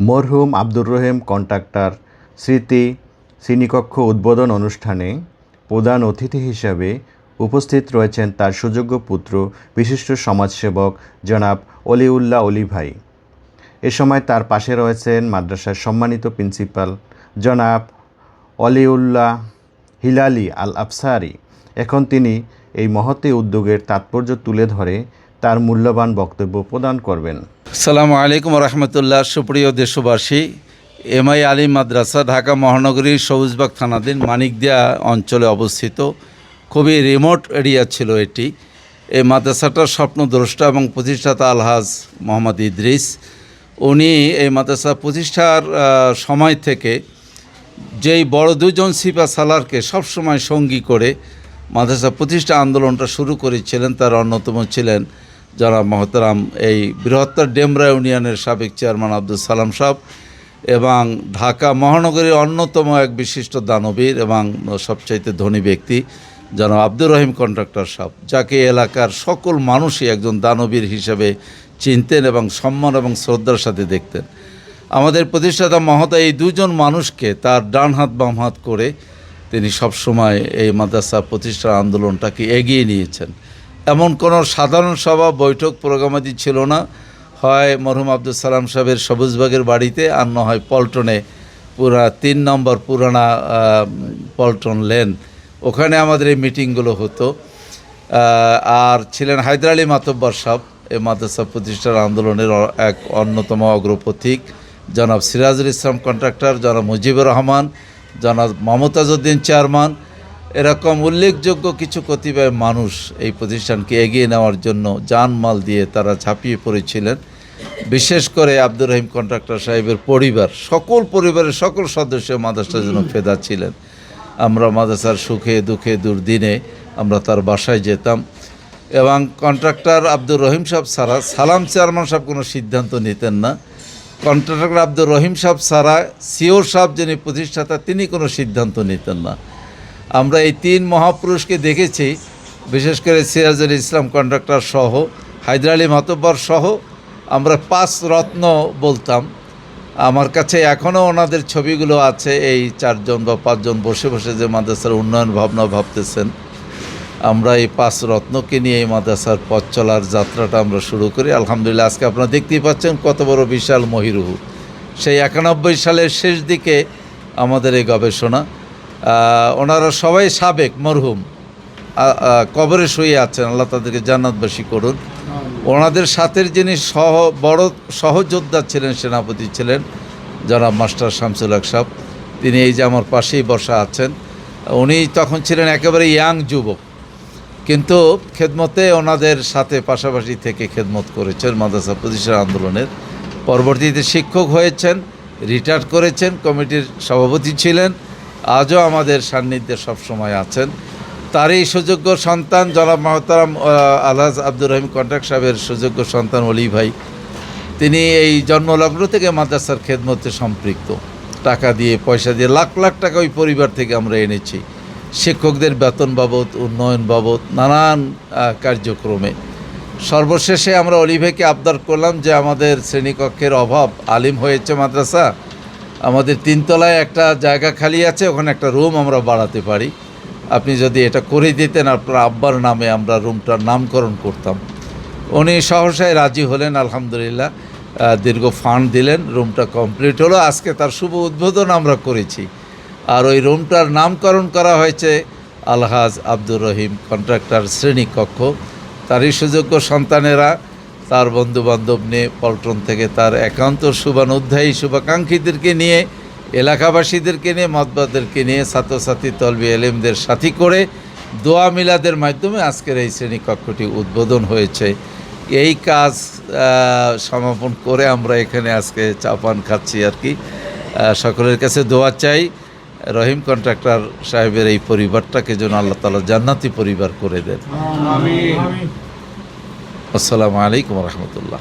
মরহুম আব্দুর রহিম কন্ট্রাক্টর স্মৃতি শ্রেণীকক্ষ উদ্বোধন অনুষ্ঠানে প্রধান অতিথি হিসাবে উপস্থিত রয়েছেন তার সুযোগ্য পুত্র বিশিষ্ট সমাজসেবক জনাব অলিউল্লাহ অলি ভাই। এ সময় তার পাশে রয়েছেন মাদ্রাসার সম্মানিত প্রিন্সিপাল জনাব অলিউল্লাহ হিলালি আল আফসারি। এখন তিনি এই মহতী উদ্যোগের তাৎপর্য তুলে ধরে তার মূল্যবান বক্তব্য প্রদান করবেন। আসসালামু আলাইকুম রহমতুল্লাহ। সুপ্রিয় দেশবাসী, এমআই আলিম মাদ্রাসা ঢাকা মহানগরীর সবুজবাগ থানাধীন মানিকদিয়া অঞ্চলে অবস্থিত। খুবই রিমোট এরিয়া ছিল এটি। এই মাদ্রাসাটার স্বপ্নদ্রষ্টা এবং প্রতিষ্ঠাতা আলহাজ মোহাম্মদ ইদ্রিস। উনি এই মাদ্রাসা প্রতিষ্ঠার সময় থেকে যেই বড় দুজন সিপা সালারকে সবসময় সঙ্গী করে মাদ্রাসা প্রতিষ্ঠা আন্দোলনটা শুরু করেছিলেন, তার অন্যতম ছিলেন জনাব মহতারাম এই বৃহত্তর ডেমরা ইউনিয়নের সাবেক চেয়ারম্যান আব্দুল সালাম সাহেব এবং ঢাকা মহানগরীর অন্যতম এক বিশিষ্ট দানবীর এবং সবচাইতে ধনী ব্যক্তি জনাব আব্দুর রহিম কন্ট্রাক্টর সাহেব, যাকে এলাকার সকল মানুষই একজন দানবীর হিসেবে চিনতেন এবং সম্মান এবং শ্রদ্ধার সাথে দেখতেন। আমাদের প্রতিষ্ঠাতা মহোদয় এই দুজন মানুষকে তার ডান হাত বাম হাত করে তিনি সবসময় এই মাদ্রাসা প্রতিষ্ঠার আন্দোলনটাকে এগিয়ে নিয়েছেন। এমন কোনো সাধারণ সভা বৈঠক প্রোগ্রামাদি ছিল না, হয় মরহুম আব্দুল সালাম সাহেবের সবুজবাগের বাড়িতে, আর না হয় পল্টনে পুরা 3 নম্বর পুরানা পল্টন লেন, ওখানে আমাদের এই মিটিংগুলো হতো। আর ছিলেন হায়দার আলী মাতব্বর সাহেব, এই মাদ্রাসা প্রতিষ্ঠার আন্দোলনের এক অন্যতম অগ্রপথিক, জনাব সিরাজুল ইসলাম কন্ট্রাক্টর, জনাব মুজিবুর রহমান, জনাব মমতাজউদ্দিন চেয়ারম্যান, এরকম উল্লেখযোগ্য কিছু কতিপয় মানুষ এই প্রতিষ্ঠানকে এগিয়ে নেওয়ার জন্য জানমাল দিয়ে তারা ঝাঁপিয়ে পড়েছিলেন। বিশেষ করে আব্দুর রহিম কন্ট্রাক্টর সাহেবের পরিবার, সকল পরিবারের সকল সদস্য মাদ্রাসার জন্য ফেদা ছিলেন। আমরা মাদ্রাসার সুখে দুঃখে দুর্দিনে আমরা তার বাসায় যেতাম এবং কন্ট্রাক্টর আব্দুর রহিম সাহেব ছাড়া সালাম চেয়ারম্যান সাহেব কোনো সিদ্ধান্ত নিতেন না। কন্ট্রাক্টর আব্দুর রহিম সাহেব ছাড়া সিও সাহেব যিনি প্রতিষ্ঠাতা তিনি কোনো সিদ্ধান্ত নিতেন না। আমরা এই 3 মহাপুরুষকে দেখেছি, বিশেষ করে সিরাজুল ইসলাম কন্ট্রাক্টর সহ, হায়দার আলী মাতব্বর সহ, আমরা 5 রত্ন বলতাম। আমার কাছে এখনও ওনাদের ছবিগুলো আছে, এই 4 জন বা 5 জন বসে বসে যে মাদ্রাসার উন্নয়ন ভাবনা ভাবতেছেন। আমরা এই 5 রত্নকে নিয়ে এই মাদ্রাসার পথ চলার যাত্রাটা আমরা শুরু করি। আলহামদুলিল্লাহ আজকে আপনারা দেখতেই পাচ্ছেন কত বড় বিশাল মহিরুহ। সেই 91 সালের শেষ দিকে আমাদের এই গবেষণা। ওনারা সবাই সাবেক মরহুম, কবরে শুয়ে আছেন, আল্লাহ তাদেরকে জান্নাতবাসী করুন। ওনাদের সাথের যিনি বড় সহযোদ্ধা ছিলেন, সেনাপতি ছিলেন জনাব মাস্টার শামসুল হক সাহেব, তিনি এই যে আমার পাশেই বসা আছেন। উনি তখন ছিলেন একেবারে ইয়াং যুবক, কিন্তু খেদমতে ওনাদের সাথে পাশাপাশি থেকে খেদমত করেছেন মাদ্রাসা প্রতিষ্ঠা আন্দোলনের। পরবর্তীতে শিক্ষক হয়েছেন, রিটায়ার করেছেন, কমিটির সভাপতি ছিলেন, আজও আমাদের সান্নিধ্যে সবসময় আছেন। তারই সুযোগ্য সন্তান জনাব মহতারাম আলহাজ আব্দুর রহিম কন্ট্রাক্টর সাহেবের সুযোগ্য সন্তান অলি ভাই, তিনি এই জন্মলগ্ন থেকে মাদ্রাসার খেদমতে সম্পৃক্ত। টাকা দিয়ে পয়সা দিয়ে লাখ লাখ টাকা ওই পরিবার থেকে আমরা এনেছি, শিক্ষকদের বেতন বাবদ, উন্নয়ন বাবদ, নানান কার্যক্রমে। সর্বশেষে আমরা অলি ভাইকে আবদার করলাম যে আমাদের শ্রেণীকক্ষের অভাব, আলিম হয়েছে মাদ্রাসা, আমাদের 3 তলায় একটা জায়গা খালি আছে, ওখানে একটা রুম আমরা বাড়াতে পারি, আপনি যদি এটা করে দিতেন আপনার আব্বার নামে আমরা রুমটার নামকরণ করতাম। উনি সহসায় রাজি হলেন, আলহামদুলিল্লাহ দীর্ঘ ফান্ড দিলেন, রুমটা কমপ্লিট হলো। আজকে তার শুভ উদ্বোধন আমরা করেছি। আর ওই রুমটার নামকরণ করা হয়েছে আলহাজ আব্দুর রহিম কন্ট্রাক্টর শ্রেণীকক্ষ। তারই সুযোগ্য সন্তানেরা তার বন্ধুবান্ধব নিয়ে, পল্টন থেকে তার একান্ত শুভানুধ্যায়ী শুভাকাঙ্ক্ষীদেরকে নিয়ে, এলাকাবাসীদেরকে নিয়ে, মতবাদেরকে নিয়ে, ছাত্রছাত্রী তলবি এলেমদের সাথী করে দোয়া মিলাদের মাধ্যমে আজকের এই শ্রেণীকক্ষটি উদ্বোধন হয়েছে। এই কাজ সমাপন করে আমরা এখানে আজকে চা পান খাচ্ছি আর কি। সকলের কাছে দোয়া চাই রহিম কন্ট্রাক্টর সাহেবের এই পরিবারটাকে যেন আল্লাহ তাআলা জান্নাতি পরিবার করে দেন। আসসালামু আলাইকুম রহমতুল্লাহ।